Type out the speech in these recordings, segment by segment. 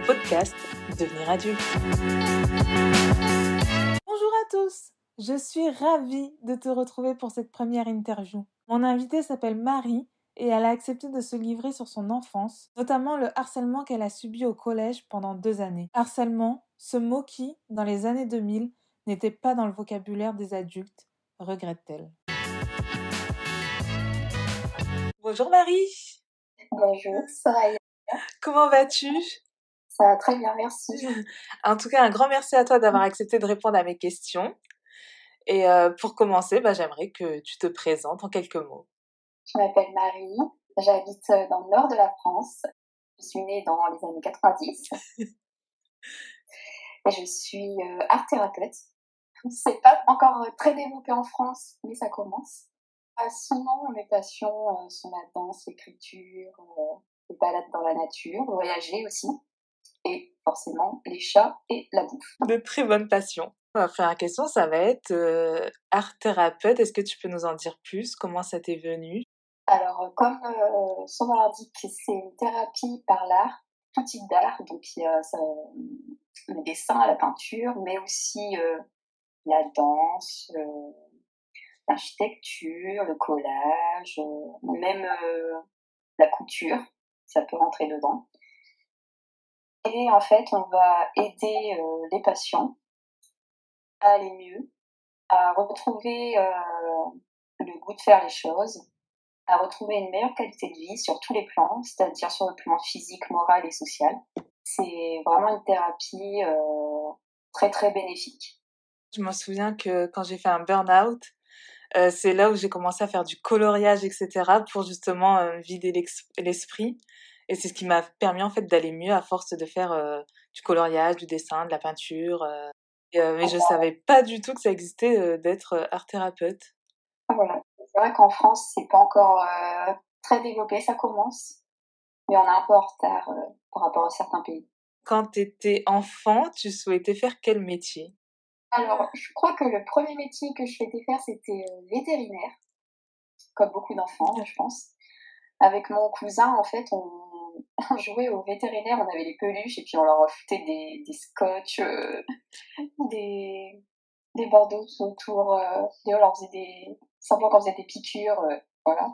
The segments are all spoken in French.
Podcast Devenir adulte. Bonjour à tous, je suis ravie de te retrouver pour cette première interview. Mon invitée s'appelle Marie et elle a accepté de se livrer sur son enfance, notamment le harcèlement qu'elle a subi au collège pendant 2 années. Harcèlement, ce mot qui, dans les années 2000, n'était pas dans le vocabulaire des adultes, regrette-t-elle. Bonjour Marie. Bonjour, Soraya. Comment vas-tu? Ça va très bien, merci. En tout cas, un grand merci à toi d'avoir accepté de répondre à mes questions. Et pour commencer, j'aimerais que tu te présentes en quelques mots. Je m'appelle Marie, j'habite dans le nord de la France. Je suis née dans les années 90 et je suis art thérapeute. C'est pas encore très développé en France, mais ça commence. Sinon, mes passions sont la danse, l'écriture, les balades dans la nature, voyager aussi, et forcément les chats et la bouffe. De très bonnes passions. Ma première question, ça va être art thérapeute. Est-ce que tu peux nous en dire plus? Comment ça t'est venu? Alors, comme son nom l'indique, c'est une thérapie par l'art, tout type d'art, donc il y a le dessin, la peinture, mais aussi la danse, l'architecture, le collage, même la couture, ça peut rentrer dedans. Et en fait, on va aider les patients à aller mieux, à retrouver le goût de faire les choses, à retrouver une meilleure qualité de vie sur tous les plans, c'est-à-dire sur le plan physique, moral et social. C'est vraiment une thérapie très très bénéfique. Je me souviens que quand j'ai fait un burn-out, c'est là où j'ai commencé à faire du coloriage, etc. pour justement vider l'esprit. Et c'est ce qui m'a permis en fait d'aller mieux à force de faire du coloriage, du dessin, de la peinture. Mais je savais pas du tout que ça existait d'être art thérapeute. Voilà. C'est vrai qu'en France, c'est pas encore très développé, ça commence, mais on est un peu en retard par rapport à certains pays. Quand tu étais enfant, tu souhaitais faire quel métier? Alors, je crois que le premier métier que je souhaitais faire, c'était vétérinaire, comme beaucoup d'enfants, je pense. Avec mon cousin, en fait, on jouait au vétérinaire, on avait les peluches et puis on leur foutait des scotch, des bandeaux autour, et on leur faisait simplement quand on faisait des piqûres, voilà.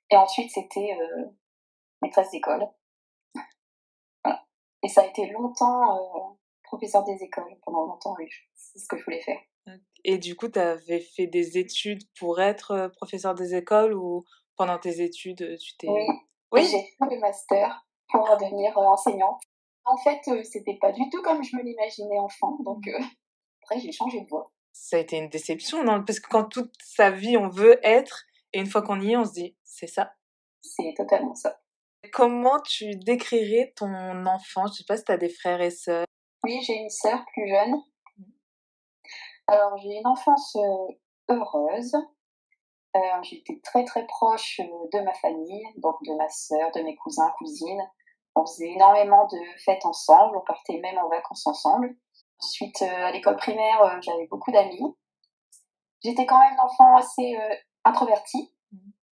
Et ensuite, c'était maîtresse d'école. Voilà. Et ça a été longtemps professeur des écoles, pendant longtemps, oui, c'est ce que je voulais faire. Et du coup, tu avais fait des études pour être professeur des écoles ou pendant tes études, tu t'es... Oui, j'ai fait le master pour devenir enseignante. En fait, c'était pas du tout comme je me l'imaginais enfant, donc après j'ai changé de voie. Ça a été une déception, non? Parce que quand toute sa vie on veut être, et une fois qu'on y est, on se dit, c'est ça. C'est totalement ça. Comment tu décrirais ton enfance? Je sais pas si tu as des frères et sœurs. Oui, j'ai une sœur plus jeune. Alors, j'ai une enfance heureuse. J'étais très très proche de ma famille, donc de ma sœur, de mes cousins, cousines. On faisait énormément de fêtes ensemble, on partait même en vacances ensemble. Ensuite, à l'école primaire, j'avais beaucoup d'amis. J'étais quand même une enfant assez introvertie,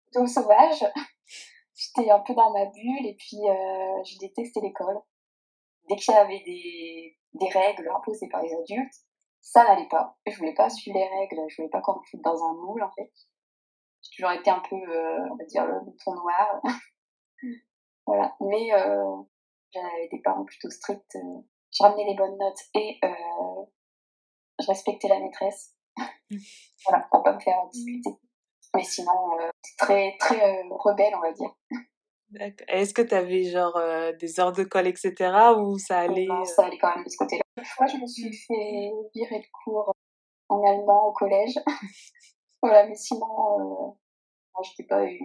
plutôt sauvage. J'étais un peu dans ma bulle et puis je détestais l'école. Dès qu'il y avait des règles imposées par les adultes, ça n'allait pas. Je voulais pas suivre les règles, je voulais pas qu'on me foute dans un moule en fait. J'ai toujours été un peu, on va dire, le mouton noir. Voilà. Mais j'avais des parents plutôt stricts. Je ramenais les bonnes notes et je respectais la maîtresse. Voilà, pour pas me faire discuter. Mais sinon, très très rebelle, on va dire. D'accord. Est-ce que tu avais genre des heures de colle, etc. ou ça allait Non, ça allait quand même de ce côté-là. Une fois, je me suis fait virer de cours en allemand au collège. Voilà, mais sinon, non, je n'ai pas eu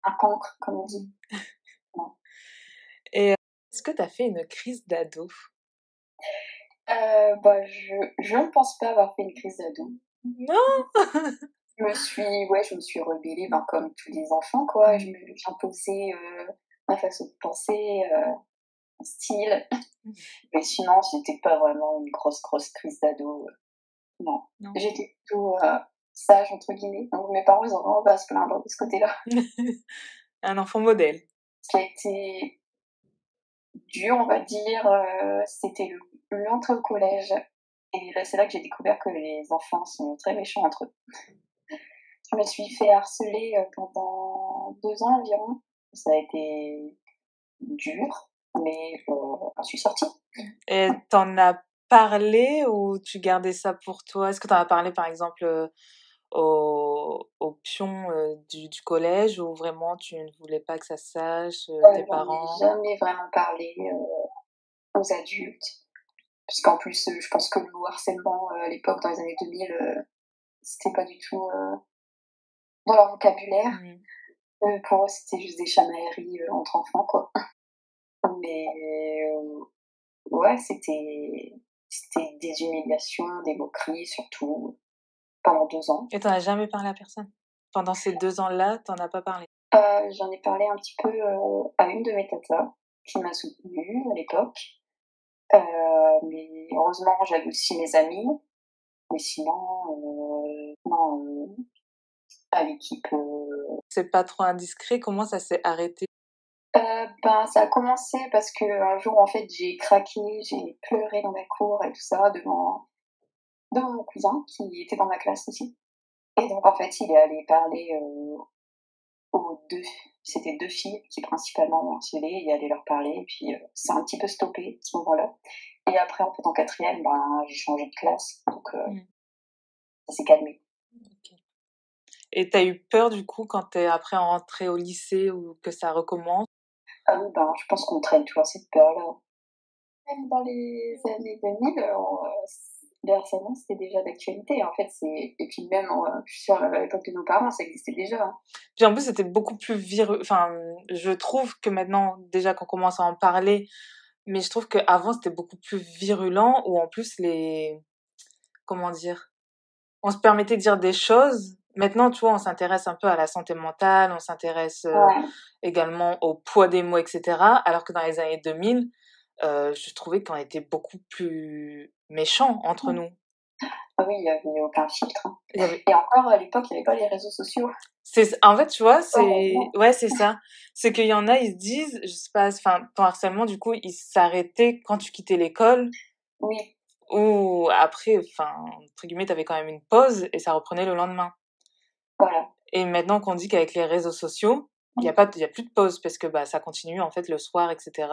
un cancre, comme on dit. Non. Et est-ce que tu as fait une crise d'ado? Je ne pense pas avoir fait une crise d'ado. Non. Je me suis rebellée, comme tous les enfants, quoi. J'imposais ma façon de penser, mon style. Mais sinon, c'était pas vraiment une grosse crise d'ado. Non. J'étais plutôt sage, entre guillemets. Donc mes parents, ils ont vraiment pas à se plaindre de ce côté-là. Un enfant modèle. Ce qui a été dur, on va dire, c'était l'entrée au collège. Et là, c'est là que j'ai découvert que les enfants sont très méchants entre eux. Je me suis fait harceler pendant 2 ans environ. Ça a été dur, mais j'en suis sortie. Et t'en as parlé ou tu gardais ça pour toi? Est-ce que t'en as parlé, par exemple, aux pions du collège ou vraiment tu ne voulais pas que ça se sache, tes J'en ai parents? jamais vraiment parlé aux adultes. Puisqu'en plus, je pense que le mot harcèlement à l'époque, dans les années 2000, c'était pas du tout dans leur vocabulaire. Mmh. Pour eux, c'était juste des chamailleries entre enfants, quoi. Mais ouais, c'était des humiliations, des moqueries, surtout pendant 2 ans. Et t'en as jamais parlé à personne? Pendant ces 2 ans-là, t'en as pas parlé? J'en ai parlé un petit peu à une de mes tatas qui m'a soutenue à l'époque. Mais heureusement, j'avais aussi mes amis. Mais sinon, non, à l'équipe. C'est pas trop indiscret, comment ça s'est arrêté? Ben, ça a commencé parce qu'un jour, en fait, j'ai craqué, j'ai pleuré dans la cour et tout ça devant mon cousin qui était dans ma classe aussi. Et donc, en fait, il est allé parler aux deux, c'était 2 filles qui principalement m'ont harcelé, il est allé leur parler, et puis ça a un petit peu stoppé à ce moment-là. Et après, en fait, en quatrième, ben, j'ai changé de classe, donc Mmh. ça s'est calmé. OK. Et t'as eu peur du coup quand t'es après rentrée au lycée ou que ça recommence? Ah oui, ben, je pense qu'on traîne toujours cette peur-là. Même dans les années 2000, le harcèlement, c'était déjà d'actualité. En fait, et puis même, je suis sûre, à l'époque de nos parents, ça existait déjà. Hein. Puis en plus, c'était beaucoup plus enfin, je trouve que maintenant, déjà qu'on commence à en parler, mais je trouve qu'avant, c'était beaucoup plus virulent, où en plus, comment dire, on se permettait de dire des choses. Maintenant, tu vois, on s'intéresse un peu à la santé mentale, on s'intéresse Ouais. également au poids des mots, etc. Alors que dans les années 2000, je trouvais qu'on était beaucoup plus méchants entre nous. Ah oui, il n'y avait aucun filtre. Hein. Il y avait Et encore, à l'époque, il n'y avait pas les réseaux sociaux. En fait, tu vois, Heureusement. ouais, c'est ça. C'est qu'il y en a, ils se disent, je sais pas, enfin, ton harcèlement, du coup, il s'arrêtait quand tu quittais l'école Oui, ou après, enfin, entre guillemets, t'avais quand même une pause et ça reprenait le lendemain. voilà. Et maintenant qu'on dit qu'avec les réseaux sociaux, il y a plus de pause parce que, bah, ça continue, en fait, le soir, etc.,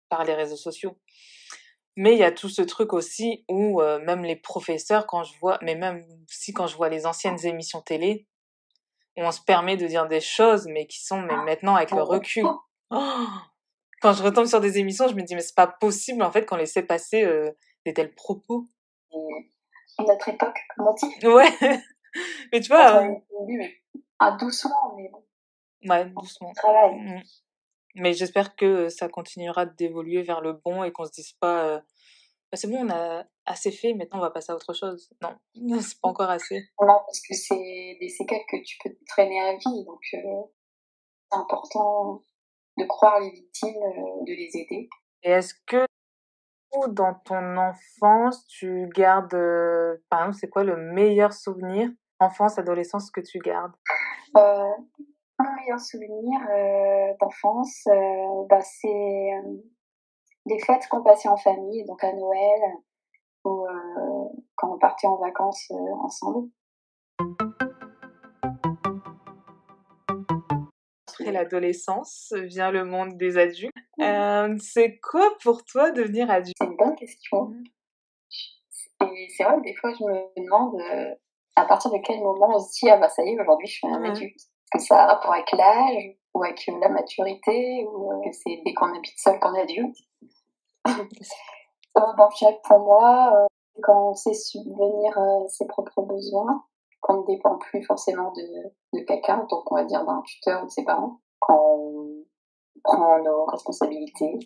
par les réseaux sociaux. Mais il y a tout ce truc aussi où, même les professeurs, quand je vois, mais même si quand je vois les anciennes émissions télé, où on se permet de dire des choses, mais qui sont, mais maintenant avec le recul. Oh, quand je retombe sur des émissions, je me dis, mais c'est pas possible, en fait, qu'on laissait passer des tels propos. Et notre époque, comme on dit. Ouais, mais tu Ça vois, a évolué, mais doucement, mais bon, ouais, on doucement. travaille. Mm. Mais j'espère que ça continuera d'évoluer vers le bon et qu'on se dise pas, bah, c'est bon, on a assez fait, maintenant on va passer à autre chose. Non, c'est pas encore assez. Non, parce que c'est des séquelles que tu peux traîner à vie, donc c'est important de croire les victimes, de les aider. Et est-ce que dans ton enfance, tu gardes, par exemple, c'est quoi le meilleur souvenir, enfance, adolescence, que tu gardes? Mon meilleur souvenir d'enfance, bah, c'est les fêtes qu'on passait en famille, donc à Noël ou quand on partait en vacances ensemble. Après l'adolescence vient le monde des adultes. C'est quoi pour toi devenir adulte? C'est une bonne question. Et c'est vrai que des fois, je me demande à partir de quel moment on se dit ah bah ça y est, aujourd'hui je suis un Ouais. adulte. Est-ce que ça a un rapport avec l'âge ou avec la maturité ou que c'est dès qu'on habite seul qu'on est adulte. Bon, je dirais que pour moi, quand on sait subvenir ses propres besoins, qu'on ne dépend plus forcément de quelqu'un, donc on va dire d'un tuteur ou de ses parents, quand on prend nos responsabilités,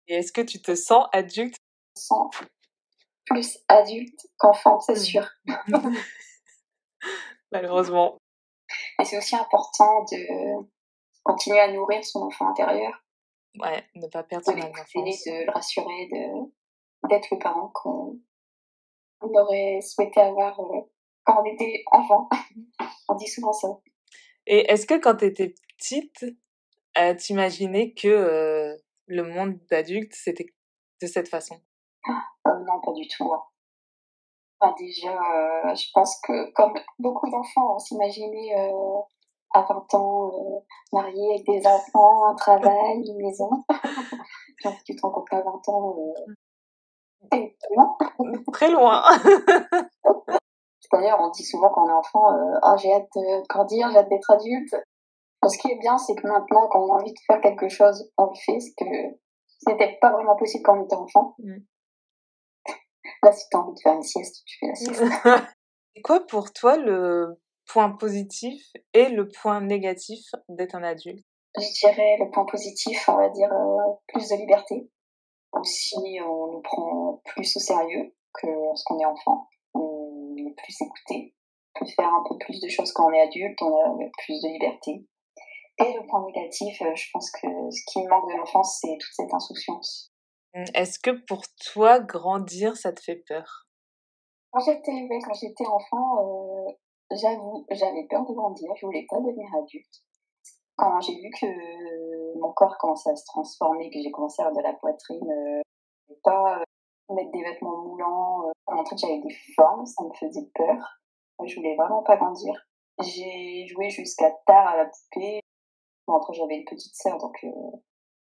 Et est-ce que tu te sens adulte? on se sent plus adulte qu'enfant, c'est sûr. Malheureusement. Et c'est aussi important de continuer à nourrir son enfant intérieur, Ouais, ne pas perdre de son âme l'écouter, d'enfance. de le rassurer, d'être le parent qu'on aurait souhaité avoir quand on était enfant. On dit souvent ça. Et est-ce que quand tu étais petite, tu imaginais que le monde d'adulte, c'était de cette façon? Non, pas du tout. Hein. Enfin, déjà, je pense que comme beaucoup d'enfants, on s'imaginait à 20 ans mariés avec des enfants, un travail, une maison. Puis tu te rends compte qu'à 20 ans, c'est loin. Très loin. D'ailleurs, on dit souvent quand on est enfant, ah, j'ai hâte de grandir, j'ai hâte d'être adulte. Ce qui est bien, c'est que maintenant, quand on a envie de faire quelque chose, on le fait, ce que c'était pas vraiment possible quand on était enfant. Là, si t'as envie de faire une sieste, tu fais la sieste. C'est quoi pour toi le point positif et le point négatif d'être un adulte? Je dirais le point positif, on va dire plus de liberté. Aussi, on nous prend plus au sérieux que lorsqu'on est enfant. On est plus écouté. On peut faire un peu plus de choses quand on est adulte, on a plus de liberté. Et le point négatif, je pense que ce qui me manque de l'enfance, c'est toute cette insouciance. Est-ce que pour toi, grandir, ça te fait peur? Quand j'étais enfant, j'avoue, j'avais peur de grandir, je voulais pas devenir adulte. Quand j'ai vu que mon corps commençait à se transformer, que j'ai commencé à avoir de la poitrine, pas mettre des vêtements moulants, montrer que j'avais des formes, ça me faisait peur. Je voulais vraiment pas grandir. J'ai joué jusqu'à tard à la poupée. Bon, après, j'avais une petite sœur, donc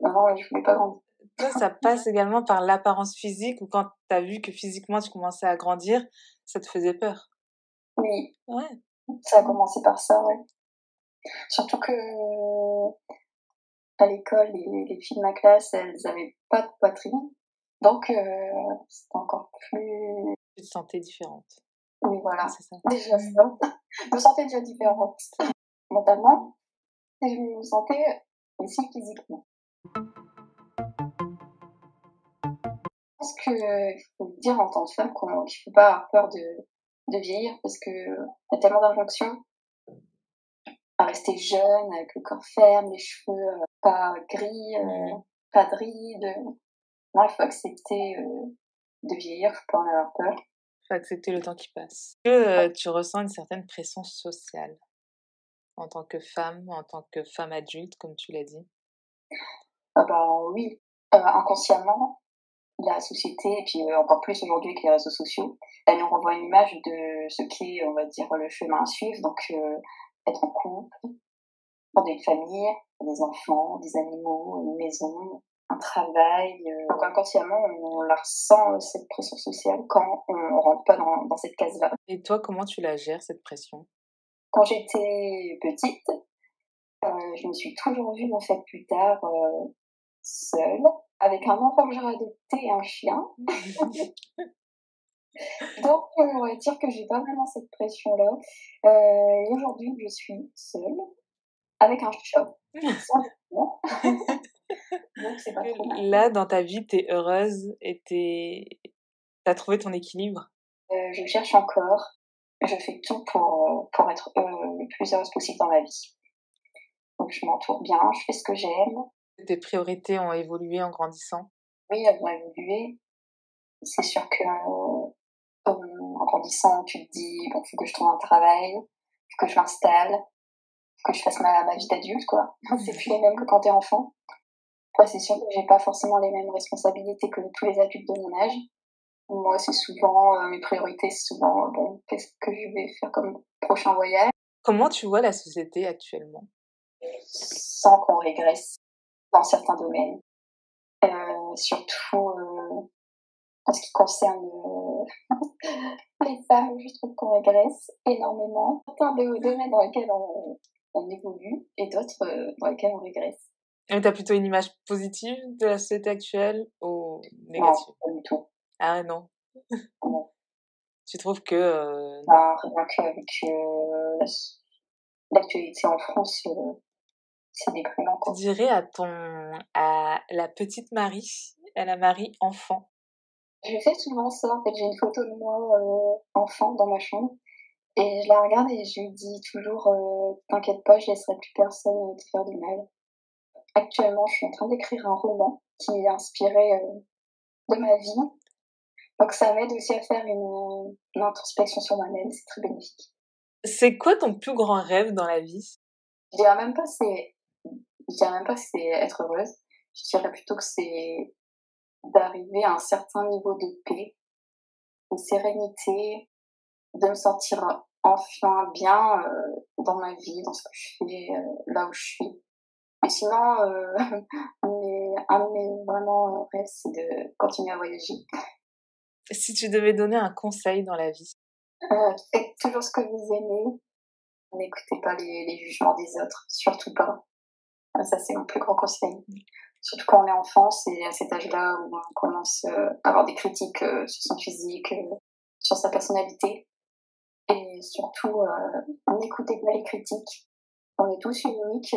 non, je voulais pas grandir. Toi, ça passe également par l'apparence physique ou quand tu as vu que physiquement tu commençais à grandir, ça te faisait peur? Oui, Ouais. ça a commencé par ça, ouais. Surtout que à l'école, les filles de ma classe, elles avaient pas de poitrine. Donc, c'était encore plus... Tu te sentais différente. Oui, voilà. C'est ça. Déjà ça. Je me sentais déjà différente. Mentalement, et je me sentais aussi physiquement. Je pense qu'il faut dire en tant que femme qu'il ne faut pas avoir peur de vieillir parce qu'il y a tellement d'injonctions à rester jeune, avec le corps ferme, les cheveux pas gris, pas de rides. Non, il faut accepter de vieillir, faut pas en avoir peur. Faut accepter le temps qui passe. Est-ce que tu ressens une certaine pression sociale en tant que femme adulte, comme tu l'as dit? Ah bah oui, inconsciemment, la société, et puis encore plus aujourd'hui avec les réseaux sociaux, elle nous renvoie une image de ce qu'est, on va dire, le chemin à suivre. Donc, être en couple, fonder une famille, des enfants, des animaux, une maison, un travail. Donc, inconsciemment, on la ressent, cette pression sociale, quand on rentre pas dans cette case-là. Et toi, comment tu la gères, cette pression? Quand j'étais petite, je me suis toujours vue, en fait, plus tard, seule, avec un enfant que j'aurais adopté et un chien. Donc, on va dire que j'ai pas vraiment cette pression-là. Et aujourd'hui, je suis seule, avec un chat, sans enfant. Donc, c'est pas trop mal. Là, dans ta vie, tu es heureuse et t'as trouvé ton équilibre? Je cherche encore. Je fais tout pour être le plus heureuse possible dans ma vie. Donc, je m'entoure bien, je fais ce que j'aime. Tes priorités ont évolué en grandissant? Oui, elles ont évolué. C'est sûr que en grandissant, tu te dis, bon, faut que je trouve un travail, faut que je m'installe, faut que je fasse ma vie d'adulte, quoi. C'est plus les mêmes que quand t'es enfant. Après, c'est sûr que j'ai pas forcément les mêmes responsabilités que tous les adultes de mon âge. Moi, c'est souvent, mes priorités, c'est souvent, bon, qu'est-ce que je vais faire comme prochain voyage, Comment tu vois la société actuellement? sans qu'on régresse dans certains domaines. Surtout, en ce qui concerne les femmes, je trouve qu'on régresse énormément. Certains domaines dans lesquels on évolue et d'autres dans lesquels on régresse. Et tu as plutôt une image positive de la société actuelle ou Non, négative? pas du tout. Ah non? Non. Tu trouves que, Bah, rien qu'avec l'actualité en France, c'est déprimant, tu quoi. dirais à la petite Marie, à la Marie enfant, Je fais souvent ça, en fait, j'ai une photo de moi enfant dans ma chambre et je la regarde et je lui dis toujours t'inquiète pas, je laisserai plus personne te faire du mal. Actuellement, je suis en train d'écrire un roman qui est inspiré de ma vie, donc ça m'aide aussi à faire une introspection sur moi-même, c'est très bénéfique. c'est quoi ton plus grand rêve dans la vie? Je dirais même pas c'est, je dirais même pas que c'est être heureuse, Je dirais plutôt que c'est d'arriver à un certain niveau de paix, de sérénité, de me sentir enfin bien dans ma vie, dans ce que je fais, là où je suis. Mais sinon, un de mes vraiment rêves, c'est de continuer à voyager. Si tu devais donner un conseil dans la vie? Faites toujours ce que vous aimez. N'écoutez pas les jugements des autres, surtout pas. Ça, c'est mon plus grand conseil. Surtout quand on est enfant, c'est à cet âge-là où on commence à avoir des critiques sur son physique, sur sa personnalité. Et surtout, n'écoutez pas les critiques. On est tous uniques,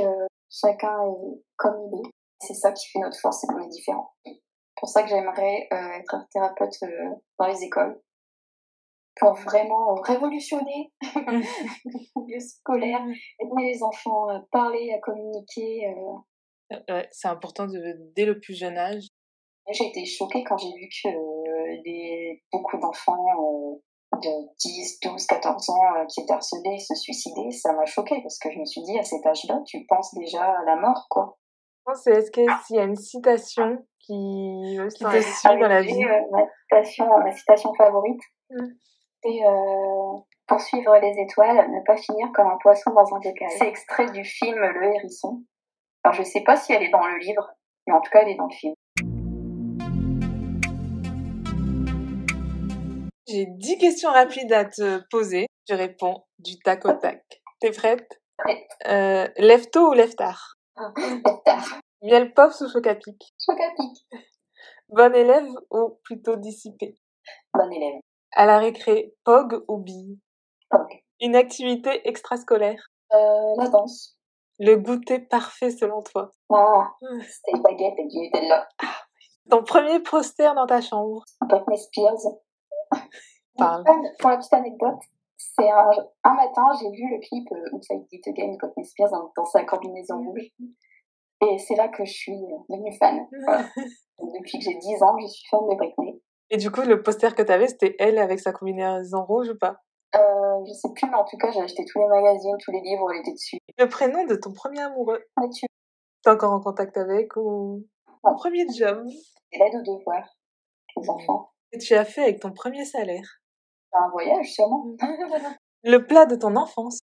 chacun est comme il est. C'est ça qui fait notre force, c'est qu'on est différents. C'est pour ça que j'aimerais être thérapeute dans les écoles, pour vraiment révolutionner le milieu scolaire, aider les enfants à parler, à communiquer. Ouais, c'est important dès le plus jeune âge. J'ai été choquée quand j'ai vu que beaucoup d'enfants de 10, 12, 14 ans qui étaient harcelés se suicidaient. Ça m'a choquée parce que je me suis dit, à cet âge-là, tu penses déjà à la mort, quoi. Est-ce qu'il y a une citation qui te suit dans la vie? Ma citation favorite, c'est poursuivre les étoiles, ne pas finir comme un poisson dans un bocal. C'est extrait du film Le Hérisson. Alors je sais pas si elle est dans le livre, mais en tout cas elle est dans le film. J'ai 10 questions rapides à te poser. Tu réponds du tac au tac. T'es prête? Prête. Lève tôt ou lève tard? Lève tard. Miel pops ou choc-à-pic? Choc-à-pic. Bonne élève ou plutôt dissipée? Bonne élève. À la récré, POG ou bille? POG. Une activité extrascolaire? La danse. Le goûter parfait selon toi? C'était une baguette et du Nutella. Ton premier poster dans ta chambre? Britney Spears. Parle. Pour la petite anecdote, c'est un matin, j'ai vu le clip Oops, I Did It Again de Britney Spears dans sa combinaison rouge. Et c'est là que je suis devenue fan. Voilà. Depuis que j'ai 10 ans, je suis fan de Britney. Et du coup, le poster que t'avais, c'était elle avec sa combinaison rouge ou pas? Je sais plus, mais en tout cas, j'ai acheté tous les magazines, tous les livres, elle était dessus. Le prénom de ton premier amoureux? Mathieu. T'es encore en contact avec ou... Ton premier job? C'est l'aide aux devoirs, les enfants. Et tu as fait avec ton premier salaire? Un voyage, sûrement. Le plat de ton enfance?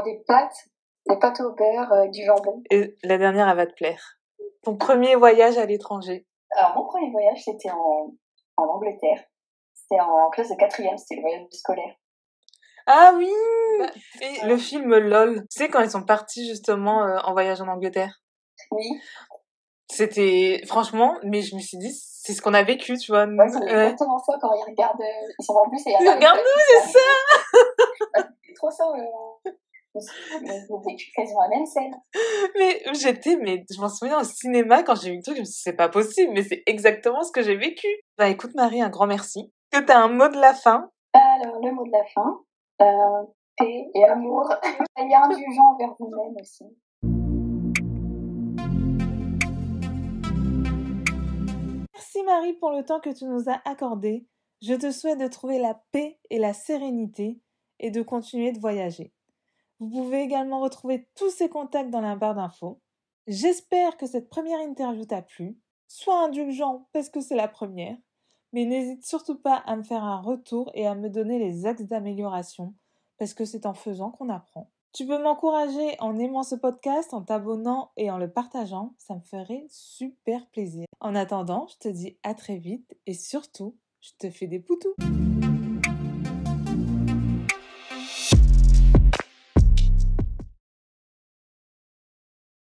Des pâtes au beurre, du jambon. Et la dernière, elle va te plaire. Ton premier voyage à l'étranger? Alors, mon premier voyage, c'était en Angleterre. C'était en classe de 4e, c'était le voyage scolaire. Ah oui! Et le film LOL, tu sais quand ils sont partis justement en voyage en Angleterre? Oui. C'était, franchement, mais je me suis dit, c'est ce qu'on a vécu, tu vois. Ouais, c'est exactement ça quand ils regardent, ils sont en plus et regarde-nous, c'est ça! C'est trop ça, vous vécu quasiment la même scène. Mais je m'en souviens au cinéma quand j'ai vu le truc, je me suis dit, c'est pas possible, mais c'est exactement ce que j'ai vécu. Bah écoute Marie, un grand merci. Est-ce que t'as un mot de la fin? Alors, le mot de la fin, paix et amour. Soyez indulgents envers vous-même aussi. Merci Marie pour le temps que tu nous as accordé. Je te souhaite de trouver la paix et la sérénité et de continuer de voyager. Vous pouvez également retrouver tous ces contacts dans la barre d'infos. J'espère que cette première interview t'a plu. Sois indulgent parce que c'est la première, mais n'hésite surtout pas à me faire un retour et à me donner les axes d'amélioration parce que c'est en faisant qu'on apprend. Tu peux m'encourager en aimant ce podcast, en t'abonnant et en le partageant, ça me ferait super plaisir. En attendant, je te dis à très vite et surtout, je te fais des poutous.